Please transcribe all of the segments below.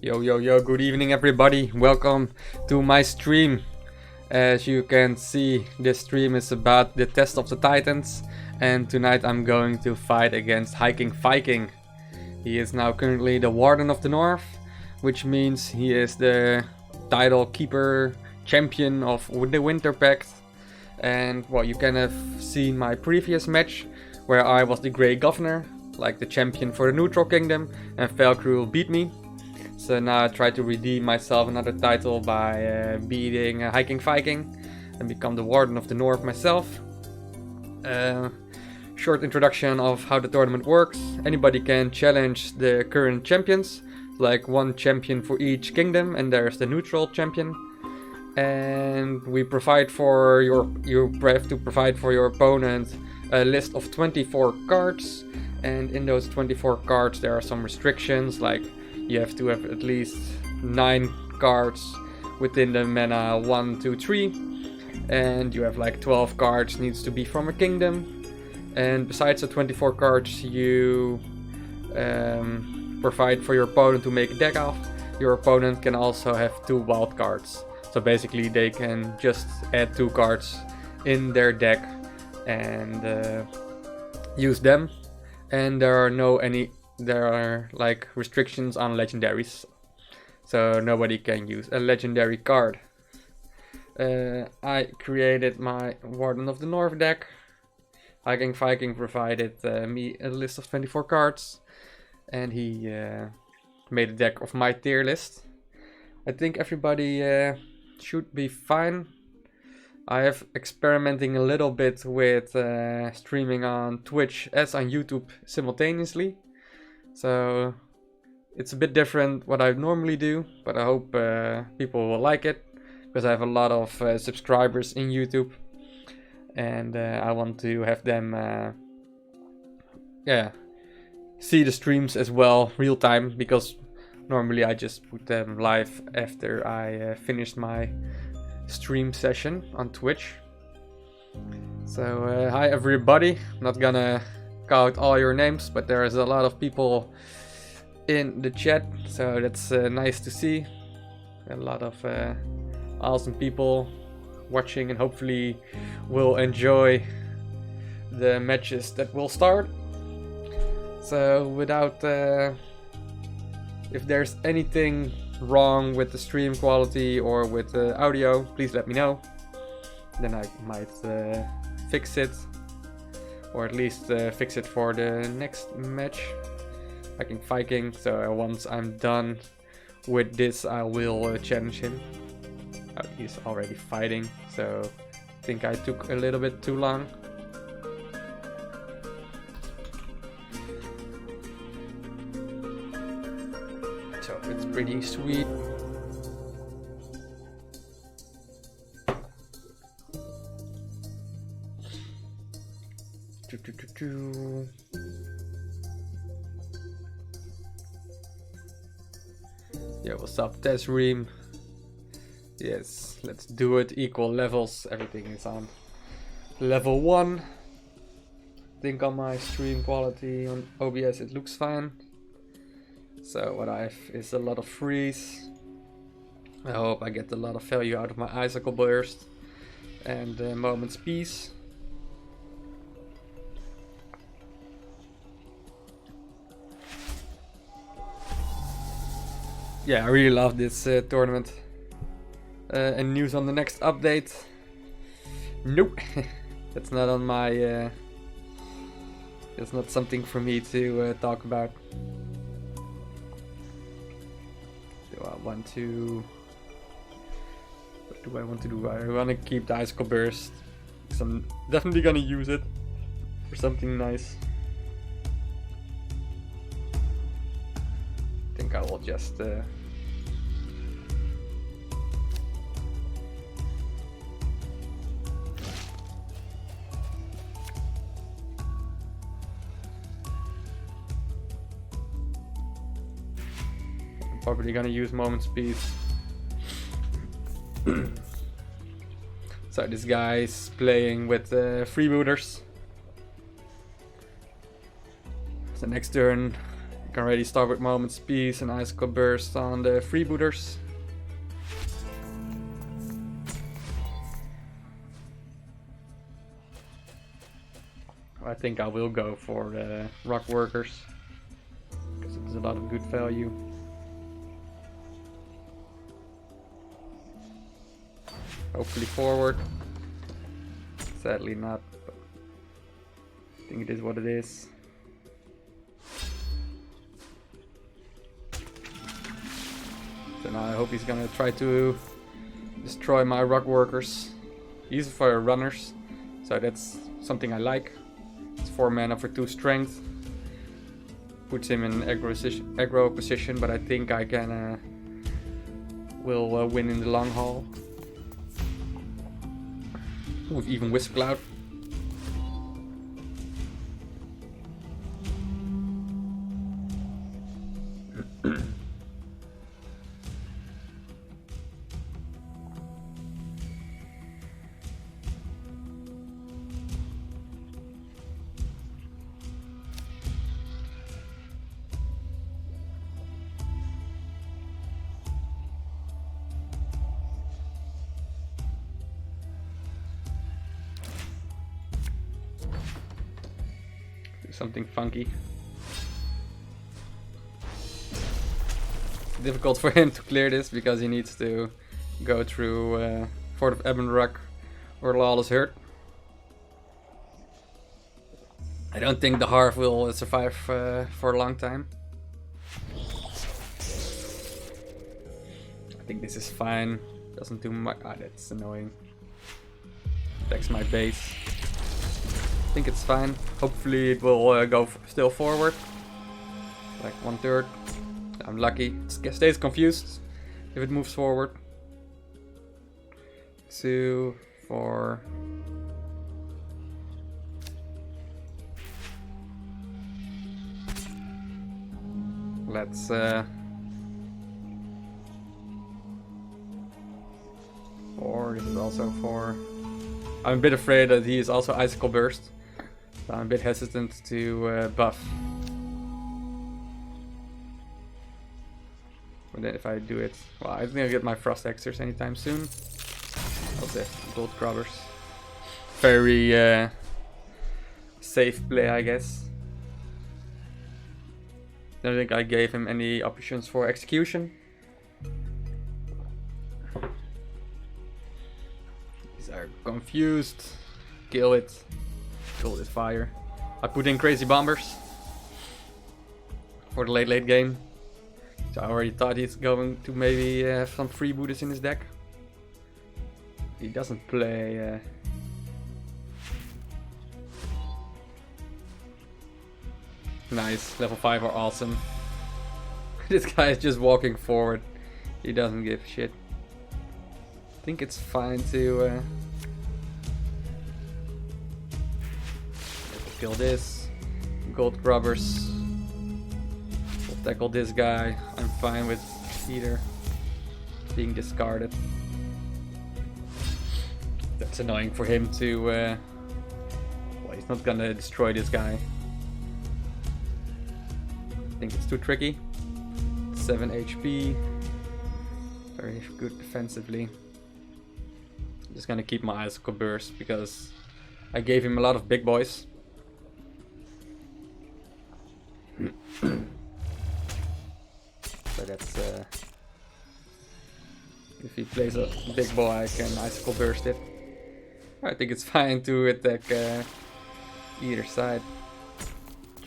Yo, good evening everybody. Welcome to my stream. As you can see, this stream is about the test of the Titans, and tonight I'm going to fight against Hiking Viking. He is now currently the Warden of the North, which means he is the title keeper champion of the Winter Pact. And well, you can have seen my previous match where I was the Grey Governor, like the champion for the Neutral Kingdom, and Velcru beat me. So now I try to redeem myself another title by beating Hiking Viking and become the Warden of the North myself. Short introduction of how the tournament works. Anybody can challenge the current champions, like one champion for each kingdom, and there's the neutral champion. And we provide for you have to provide for your opponent a list of 24 cards, and in those 24 cards there are some restrictions, like you have to have at least 9 cards within the mana 1, 2, 3, and you have like 12 cards needs to be from a kingdom. And besides the 24 cards you provide for your opponent to make a deck of, your opponent can also have 2 wild cards. So basically they can just add 2 cards in their deck and use them. And there are like restrictions on legendaries, so nobody can use a legendary card. I created my Warden of the North deck. Hiking Viking provided me a list of 24 cards, and he made a deck of my tier list. I think everybody should be fine. I have experimenting a little bit with streaming on Twitch as on YouTube simultaneously. So it's a bit different what I normally do, but I hope people will like it, because I have a lot of subscribers in YouTube, and I want to have them see the streams as well real time, because normally I just put them live after I finished my stream session on Twitch. So hi everybody, not gonna call out all your names, but there is a lot of people in the chat, so that's nice to see. A lot of awesome people watching, and hopefully will enjoy the matches that will start. So without if there's anything wrong with the stream quality or with the audio, please let me know, then I might fix it, or at least fix it for the next match, Hiking Viking. So once I'm done with this, I will challenge him. He's already fighting, so I think I took a little bit too long. So it's pretty sweet. Yeah, what's up, Tesream? Yes, let's do it. Equal levels. Everything is on level 1. I think on my stream quality on OBS it looks fine. So what I have is a lot of freeze. I hope I get a lot of value out of my Icicle Burst and Moment's Peace. Yeah, I really love this tournament. And news on the next update? Nope. That's not on my... It's not something for me to talk about. Do I want to... What do I want to do? I want to keep the Icicle Burst, because I'm definitely gonna use it for something nice. I think I will just... probably gonna use Moment's Peace. So this guy's playing with freebooters. So next turn I can already start with Moment's Peace and Icicle Burst on the freebooters. I think I will go for the Rock Workers, because it's a lot of good value. Hopefully forward. Sadly not, but I think it is what it is. So now I hope he's gonna try to destroy my Rock Workers. These are for runners, so that's something I like. It's 4 mana for 2 strength. Puts him in aggro position, but I think I can will win in the long haul. With even Wisp Cloud. Something funky. Difficult for him to clear this because he needs to go through Fort of Ebonrock or Lawless Herd. I don't think the Harv will survive for a long time. I think this is fine. Doesn't do much. Ah, that's annoying. Attacks my base. I think it's fine. Hopefully it will go still forward. Like 1/3. I'm lucky. It stays confused if it moves forward. 2, 4. Let's 4. This is also 4. I'm a bit afraid that he is also Icicle Burst. So I'm a bit hesitant to buff. But then if I do it, well, I think I'll get my Frost Exers anytime soon. Also, Gold Grubbers. Very safe play, I guess. Don't think I gave him any options for execution. These are confused. Kill it. Kill this fire. I put in Crazy Bombers for the late game. So I already thought he's going to maybe have some freebooters in his deck. He doesn't play. Nice, level 5 are awesome. This guy is just walking forward. He doesn't give a shit. I think it's fine to kill this. Gold Grubbers. We'll tackle this guy. I'm fine with either being discarded. That's annoying for him to... well, he's not gonna destroy this guy. I think it's too tricky. 7 HP. Very good defensively. I'm just gonna keep my Icicle Burst because I gave him a lot of big boys. So that's if he plays a big boy, I can Icicle Burst it. I think it's fine to attack either side.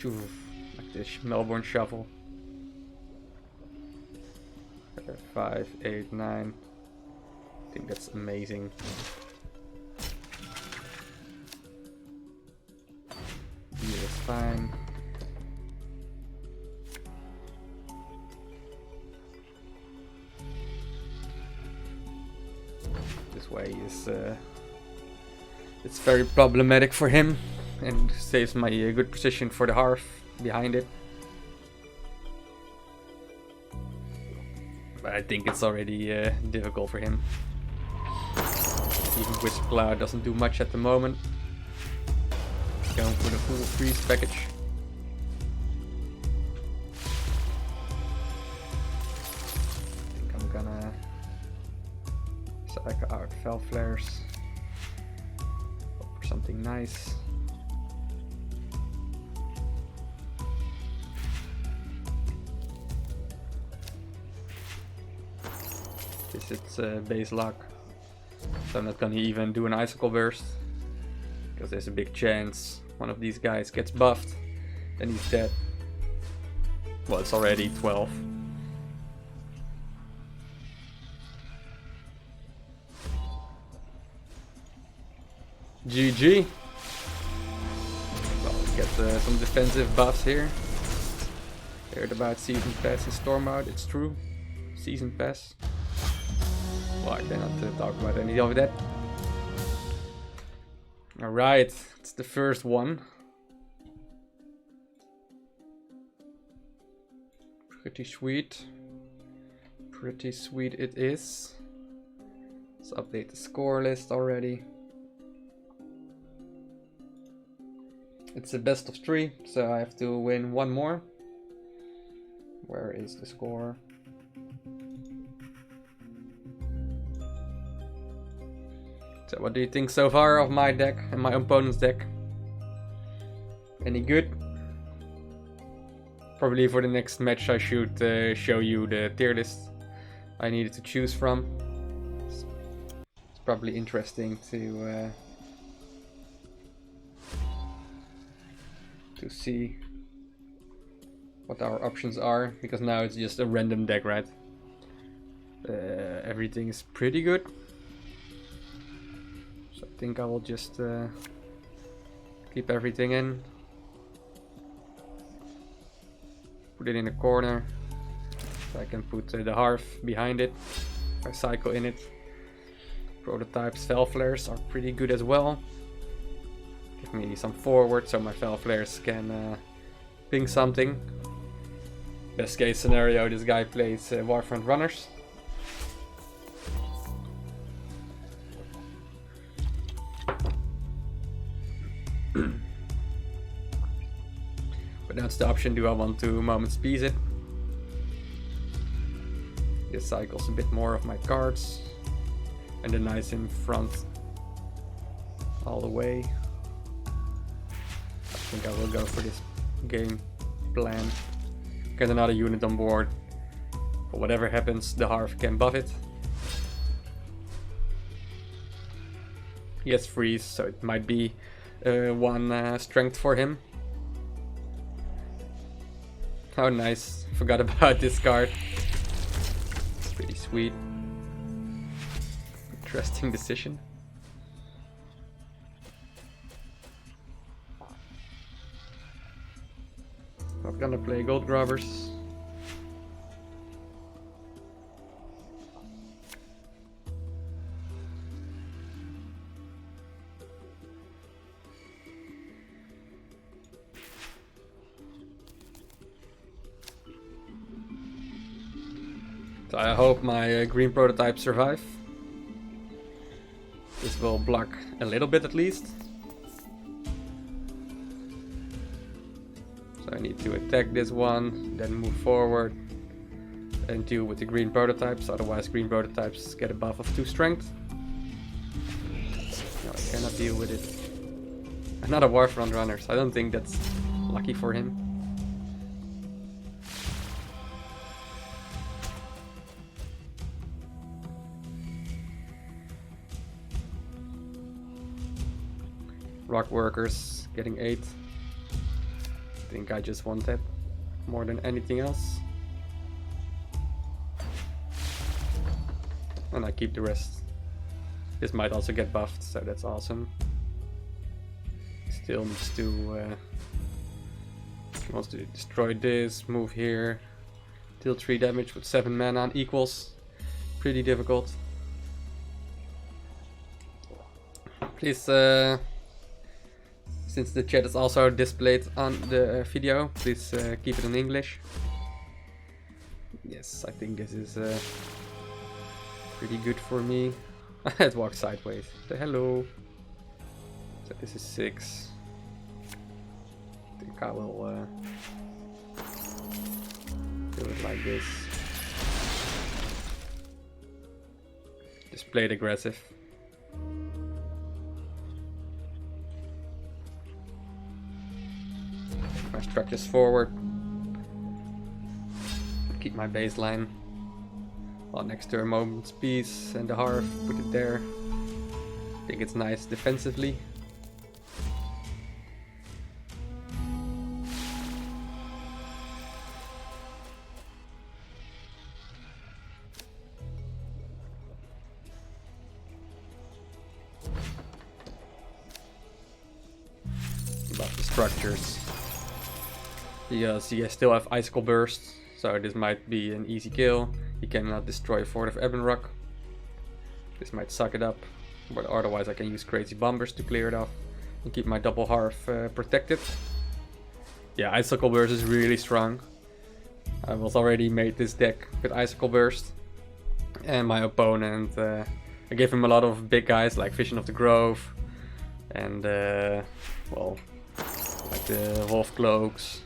Like this Melbourne Shuffle. 5, 8, 9. I think that's amazing. Here is fine. This way is it's very problematic for him and saves my good position for the Harv behind it. But I think it's already difficult for him. Even Wisp Cloud doesn't do much at the moment. Going for the full freeze package. Psycho out Fel Flares. Hope for something nice. This is base luck. So I'm not gonna even do an Icicle Burst. Because there's a big chance one of these guys gets buffed. Then he's dead. Well, it's already 12. GG. Well, we get some defensive buffs here. Heard about Season Pass in Stormbound, it's true. Season Pass. Well, I cannot talk about any of that. Alright, it's the first one. Pretty sweet. Pretty sweet it is. Let's update the score list already. It's a best of 3, so I have to win one more. Where is the score? So what do you think so far of my deck and my opponent's deck? Any good? Probably for the next match I should show you the tier list I needed to choose from. It's probably interesting to see what our options are, because now it's just a random deck, right? Everything is pretty good. So I think I will just keep everything in. Put it in a corner. So I can put the Hearth behind it. If I cycle in it. Prototypes, Fel Flares are pretty good as well. Give me some forward so my Fel Flares can ping something. Best case scenario, this guy plays Warfront Runners. But that's the option, do I want to Moment's Peace it? This cycles a bit more of my cards. And the knights in front all the way. I think I will go for this game plan. Get another unit on board. But whatever happens, the Hearth can buff it. He has freeze, so it might be one strength for him. Oh nice, forgot about this card. Pretty sweet. Interesting decision. Not gonna play Gold Grubbers. So I hope my green prototypes survive. This will block a little bit at least. So I need to attack this one, then move forward and deal with the green prototypes, otherwise green prototypes get a buff of 2 strength. No, I cannot deal with it. Another Warfront Runners, I don't think that's lucky for him. Rock Workers getting 8. I think I just want that more than anything else. And I keep the rest. This might also get buffed, so that's awesome. Still needs to... he wants to destroy this, move here. Deal 3 damage with 7 mana on equals. Pretty difficult. Please... since the chat is also displayed on the video, please keep it in English. Yes, I think this is pretty good for me. It walks sideways. So hello. So this is 6. I think I will do it like this. Just play it aggressive. My structures forward. Keep my baseline. Well, next to a moment's peace and the hearth, put it there. I think it's nice defensively. About the structures. Because he still have Icicle Burst, so this might be an easy kill. He cannot destroy Fort of Ebonrock. This might suck it up, but otherwise I can use Crazy Bombers to clear it off and keep my double hearth protected. Yeah, Icicle Burst is really strong. I was already made this deck with Icicle Burst, and my opponent, I gave him a lot of big guys like Vision of the Grove and well, like the Wolf Cloaks,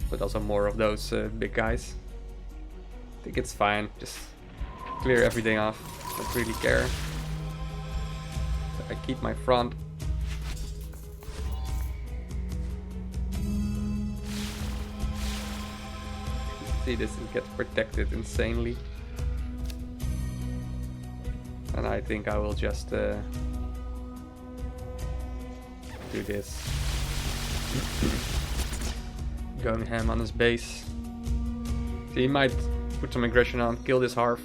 but also more of those big guys. I think it's fine, just clear everything off, don't really care. So I keep my front. See, this gets protected insanely. And I think I will just do this. Going ham on his base. So he might put some aggression on, kill this hearth.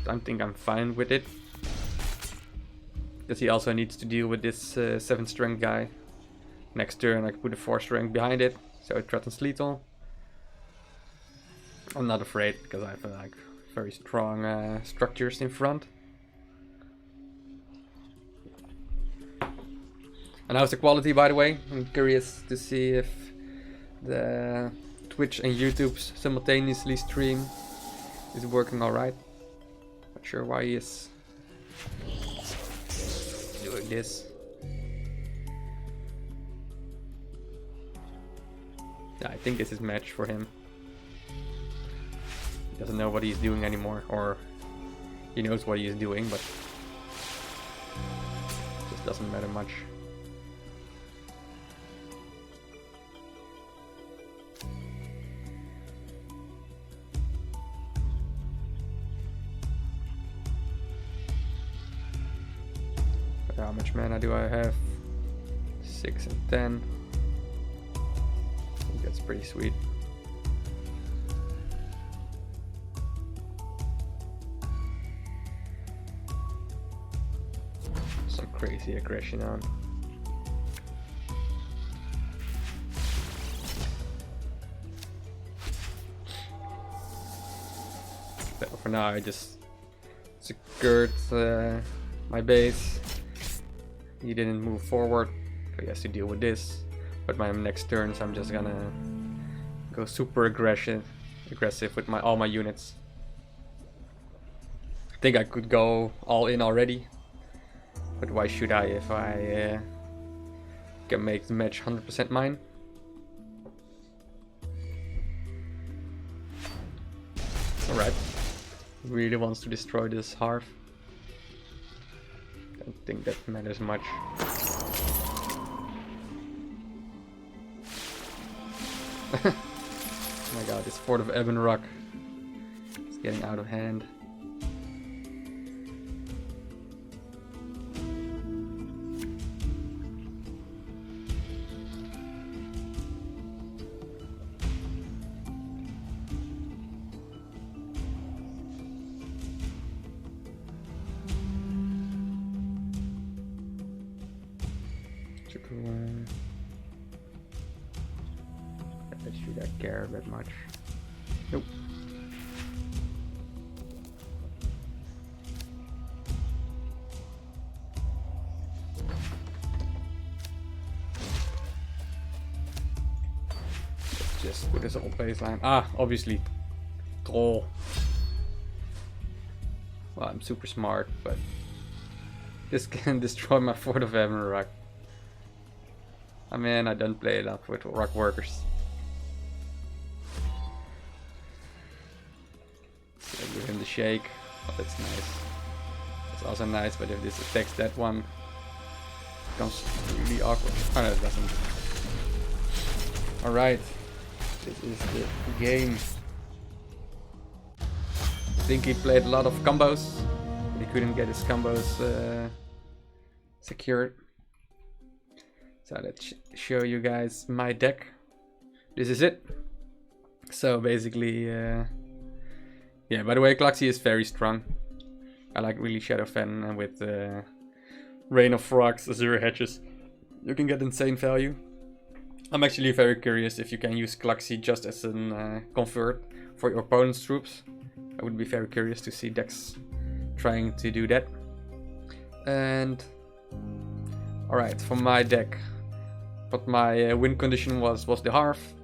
I think I'm fine with it. Because he also needs to deal with this 7 strength guy. Next turn I can put a 4 strength behind it, so it threatens lethal. I'm not afraid because I have like very strong structures in front. And how's the quality, by the way? I'm curious to see if the Twitch and YouTube simultaneously stream is working alright. Not sure why he is doing this. Yeah, I think this is match for him. He doesn't know what he's doing anymore, or he knows what he is doing, but it just doesn't matter much. How much mana do I have? 6 and 10. I think that's pretty sweet. Some crazy aggression on. So for now I just secured my base. He didn't move forward, so he has to deal with this. But my next turns I'm just gonna go super aggressive with all my units. I think I could go all in already, but why should I if I can make the match 100% mine? Alright, really wants to destroy this hearth. Don't think that matters much. Oh my god, this Fort of Ebonrock is getting out of hand. Should I care that much? Nope. Let's just put this on baseline. Ah, obviously. Troll. Well, I'm super smart, but this can destroy my Fort of Ebonrock. I mean, I don't play enough with rock workers. So give him the shake. Oh, that's nice. It's also nice, but if this attacks that one, it becomes really awkward. Oh no, it doesn't. Alright, this is the game. I think he played a lot of combos, but he couldn't get his combos secured. So let's show you guys my deck. This is it. So basically, yeah, by the way, Klaxi is very strong. I like really Shadowfen, and with Rain of Frogs, Azure Hedges, you can get insane value. I'm actually very curious if you can use Klaxi just as a convert for your opponent's troops. I would be very curious to see decks trying to do that. And alright, for my deck, what my win condition was the Hearth,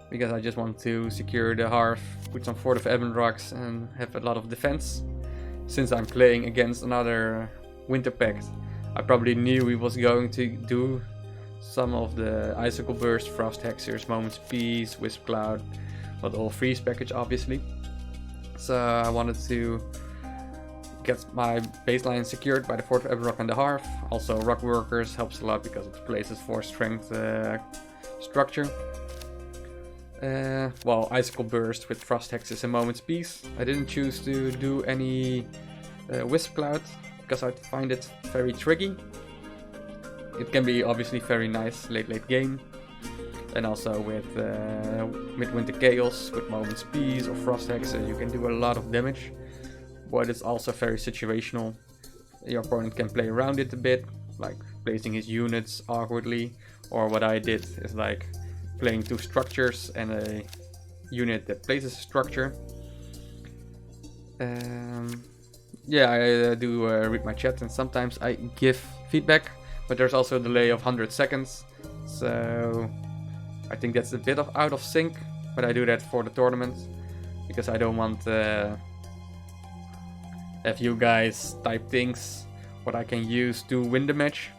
because I just want to secure the Hearth, put some Fort of Ebon rocks and have a lot of defense. Since I'm playing against another Winter Pact, I probably knew he was going to do some of the Icicle Burst, Frost Hexers, Moment's Peace, Wisp Cloud, but the whole freeze package obviously. So I wanted to get my baseline secured by the Fort of Ebon Rock and the Hearth. Also Rock Workers helps a lot because it places 4 strength structure. Well, Icicle Burst with Frost Hexes and Moment's Peace. I didn't choose to do any Wisp Cloud because I find it very tricky. It can be obviously very nice late game. And also with Midwinter Chaos, with Moment's Peace or Frost Hexes, you can do a lot of damage. But it's also very situational. Your opponent can play around it a bit, like placing his units awkwardly. Or what I did is like playing 2 structures and a unit that places a structure. Yeah, I do read my chat and sometimes I give feedback, but there's also a delay of 100 seconds. So I think that's a bit out of sync, but I do that for the tournament because I don't want have you guys type things what I can use to win the match.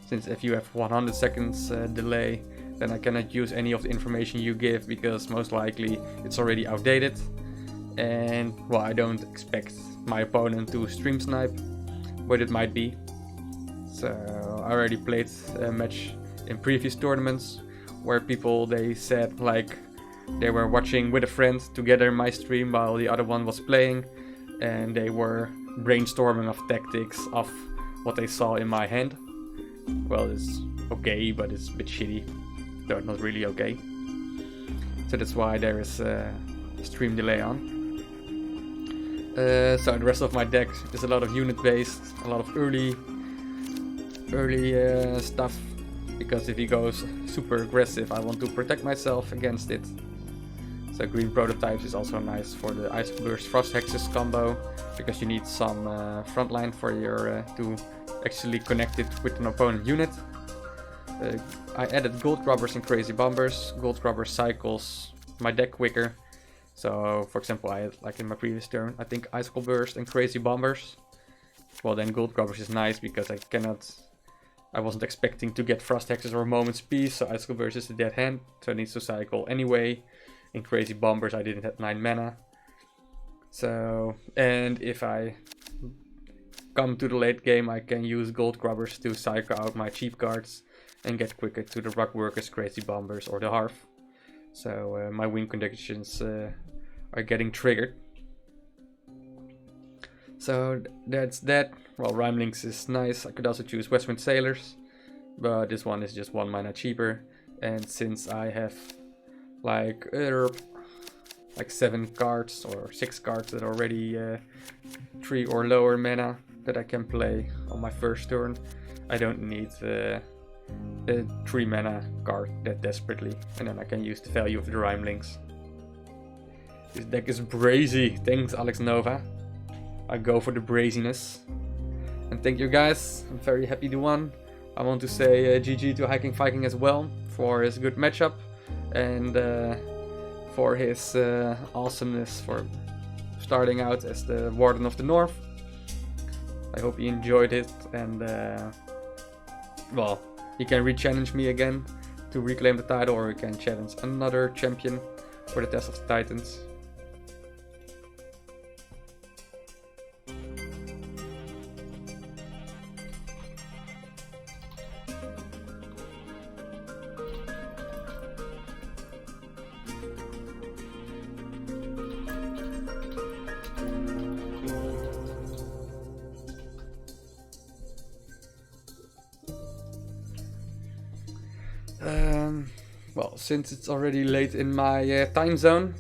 Since if you have 100 seconds delay, then I cannot use any of the information you give because most likely it's already outdated. And well, I don't expect my opponent to stream snipe, but it might be. So I already played a match in previous tournaments where people, they said like they were watching with a friend together in my stream while the other one was playing, and they were brainstorming of tactics of what they saw in my hand. Well, it's okay, but it's a bit shitty. Though not really okay. So that's why there is a stream delay on. So the rest of my deck is a lot of unit based, a lot of early stuff. Because if he goes super aggressive, I want to protect myself against it. So green prototypes is also nice for the Ice Burst Frost Hexes combo, because you need some frontline for your to actually connect it with an opponent unit. I added Gold Grubbers and Crazy Bombers. Gold Grubber cycles my deck quicker. So, for example, I had, like in my previous turn, I think Icicle Burst and Crazy Bombers. Well, then Gold Grubbers is nice because I wasn't expecting to get Frost Hexes or Moment's Peace, so Icicle Burst is a dead hand, so it needs to cycle anyway. In Crazy Bombers I didn't have 9 mana. So, and if I come to the late game, I can use Gold Grubbers to cycle out my cheap cards and get quicker to the Rock Workers, Crazy Bombers or the Hearth. So my win conditions are getting triggered. So that's that. Well, Rhymelings is nice. I could also choose Westwind Sailors, but this one is just 1 mana cheaper. And since I have like 7 cards or 6 cards that are already 3 or lower mana that I can play on my first turn, I don't need a 3 mana card that desperately, and then I can use the value of the Rhymelings. This deck is brazy. Thanks, Alex Nova. I go for the braziness. And thank you guys. I'm very happy to win. I want to say GG to Hiking Viking as well for his good matchup and for his awesomeness for starting out as the Warden of the North. I hope you enjoyed it, and well, you can re-challenge me again to reclaim the title, or you can challenge another champion for the Test of the Titans. Well, since it's already late in my time zone,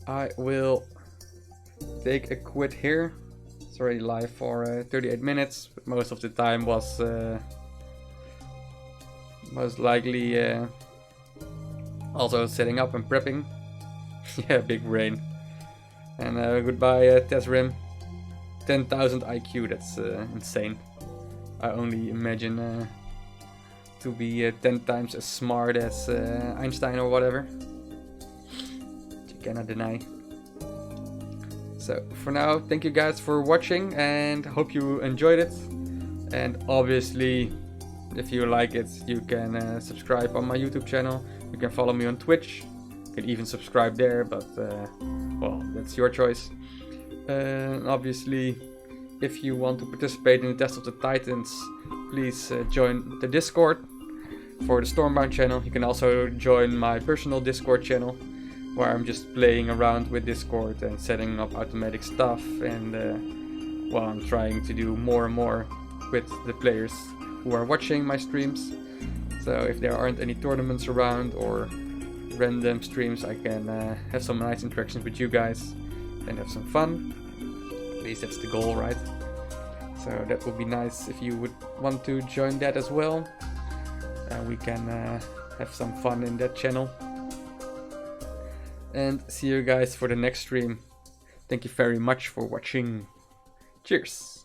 I will take a quit here. It's already live for 38 minutes, but most of the time was most likely also setting up and prepping. Yeah, big brain. And goodbye, Tezrim. 10,000 IQ, that's insane. I only imagine to be 10 times as smart as Einstein or whatever. You cannot deny. So for now, thank you guys for watching and hope you enjoyed it. And obviously, if you like it, you can subscribe on my YouTube channel. You can follow me on Twitch. You can even subscribe there, but well, that's your choice. Obviously, if you want to participate in the Test of the Titans, please join the Discord for the Stormbound channel. You can also join my personal Discord channel, where I'm just playing around with Discord and setting up automatic stuff, and well, I'm trying to do more and more with the players who are watching my streams. So if there aren't any tournaments around or random streams, I can have some nice interactions with you guys and have some fun. At least that's the goal, right? So that would be nice if you would want to join that as well. We can have some fun in that channel. And see you guys for the next stream. Thank you very much for watching. Cheers!